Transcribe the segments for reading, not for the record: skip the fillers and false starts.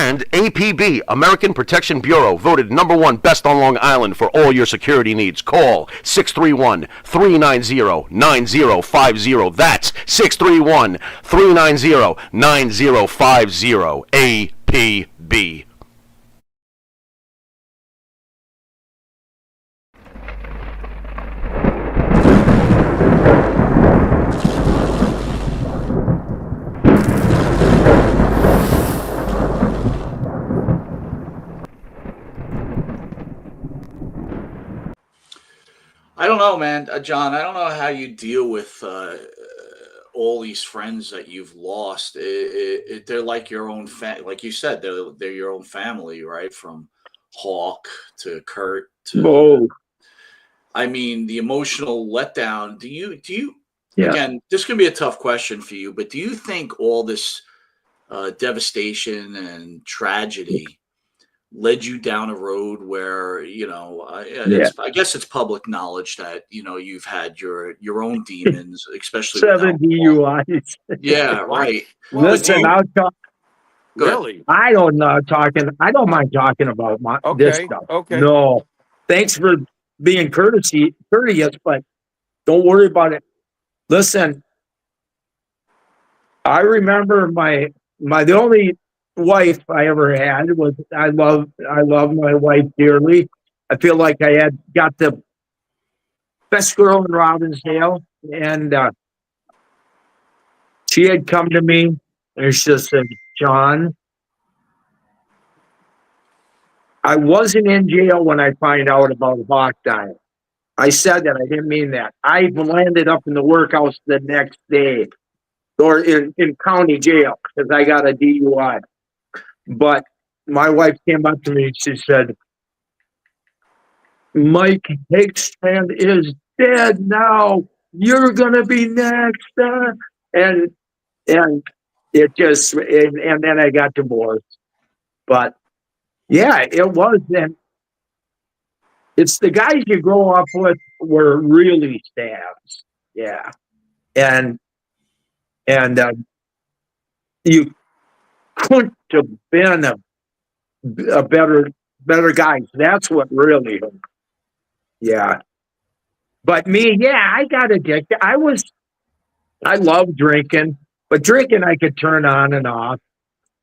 And APB, American Protection Bureau, voted #1 best on Long Island for all your security needs. Call 631-390-9050. That's 631-390-9050. APB. I don't know, man. John, I don't know how you deal with all these friends that you've lost. They're like your own like you said, they're your own family, right? From Hawk to Kurt to, Whoa. I mean, the emotional letdown. Do you Yeah. again, this can be a tough question for you, but do you think all this devastation and tragedy led you down a road where, I guess it's public knowledge that, you've had your own demons, especially with 7 alcohol. DUIs. Yeah, right. Listen, I'll talk. Really? I don't know talking. I don't mind talking about this stuff. Okay. No, thanks for being courteous, but don't worry about it. Listen, I remember the only wife I ever had was I love my wife dearly. I feel like I got the best girl in Robbinsdale, and she had come to me and she just said, "John, I wasn't in jail when I find out about Hawk dying." I said that. I didn't mean that. I landed up in the workhouse the next day, or in county jail, because I got a DUI. But my wife came up to me and she said, "Mike Hakestrand is dead now. You're gonna be next." And it just and then I got divorced. But yeah, it was. And it's the guys you grow up with were really stabs. Yeah, and you couldn't have been a better guy. That's what really hurt. Yeah. But me, yeah, I got addicted. I love drinking, but drinking I could turn on and off.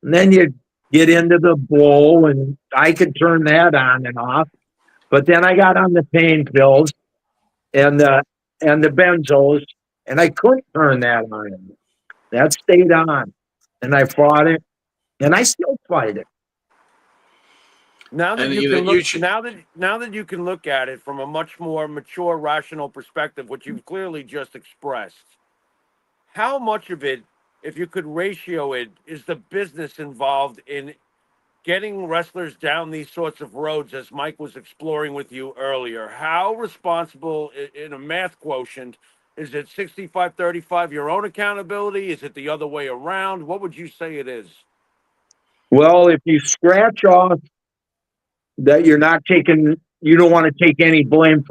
And then you get into the bowl and I could turn that on and off. But then I got on the pain pills and the benzos, and I couldn't turn that on. That stayed on. And I fought it, and I still fight it. Now that now that you can look at it from a much more mature, rational perspective, which you've clearly just expressed, how much of it, if you could ratio it, is the business involved in getting wrestlers down these sorts of roads, as Mike was exploring with you earlier? How responsible in a math quotient is it? 65-35, your own accountability? Is it the other way around? What would you say it is? Well, if you scratch off that you don't want to take any blame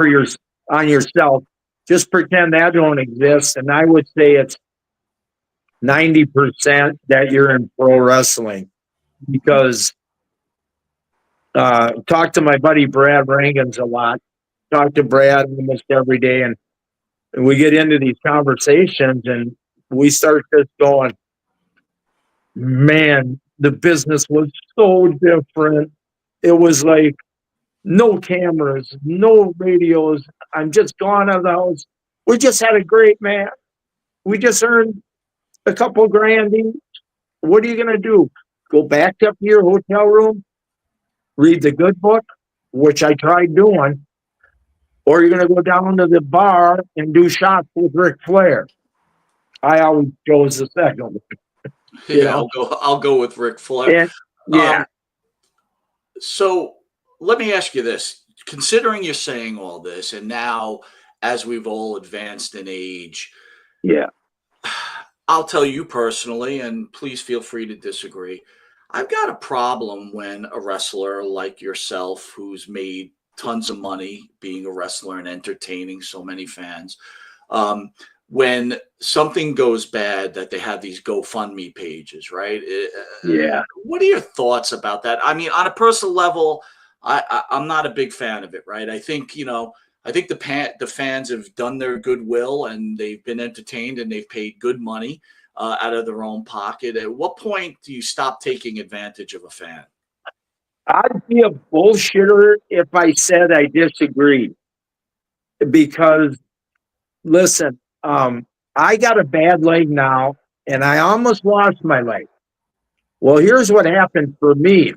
on yourself, just pretend that don't exist. And I would say it's 90% that you're in pro wrestling, because talk to my buddy Brad Rangans a lot. Talk to Brad almost every day, and we get into these conversations and we start just going, man, the business was so different. It was like no cameras, no radios. I'm just gone out of the house. We just had a great match. We just earned a couple grand each. What are you going to do? Go back up to your hotel room, read the good book, which I tried doing, or you're going to go down to the bar and do shots with Ric Flair. I always chose the second one. Yeah, I'll go with Ric Flair. And, yeah. So let me ask you this. Considering you're saying all this, and now as we've all advanced in age, yeah, I'll tell you personally, and please feel free to disagree. I've got a problem when a wrestler like yourself, who's made tons of money being a wrestler and entertaining so many fans, when something goes bad that they have these GoFundMe pages, right? Yeah. What are your thoughts about that? I mean, on a personal level, I'm not a big fan of it, right? I think, I think the fans have done their goodwill and they've been entertained and they've paid good money out of their own pocket. At what point do you stop taking advantage of a fan? I'd be a bullshitter if I said I disagreed. Because, listen, I got a bad leg now, and I almost lost my leg. Well, here's what happened for me.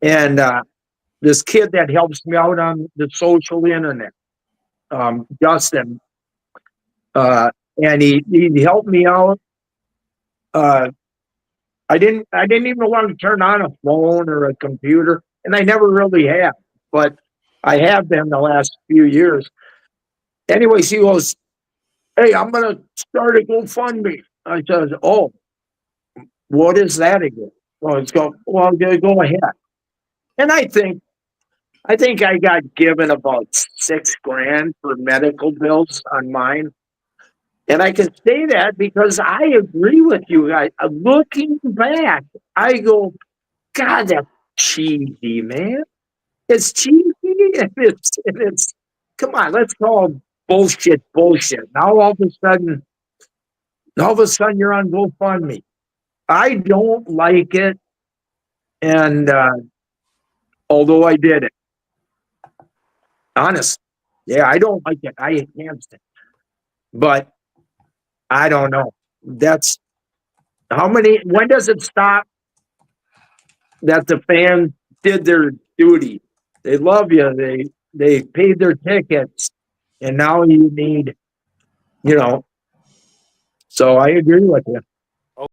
And this kid that helps me out on the social internet, Justin, and he helped me out. I didn't even want to turn on a phone or a computer, and I never really have, but I have been the last few years. Anyways, he goes, "Hey, I'm gonna start a GoFundMe." I said, "Oh, what is that again?" Well, go ahead. And I think I got given about $6,000 for medical bills on mine. And I can say that because I agree with you guys. Looking back, I go, God, that's cheesy, man. It's cheesy, and it's come on, let's call bullshit. Now all of a sudden you're on GoFundMe. I don't like it, and although I did it, honest, yeah, I don't like it. I can't stand it. But I don't know. That's how many. When does it stop that the fans did their duty? They love you. They paid their tickets, and now you need, So I agree with you.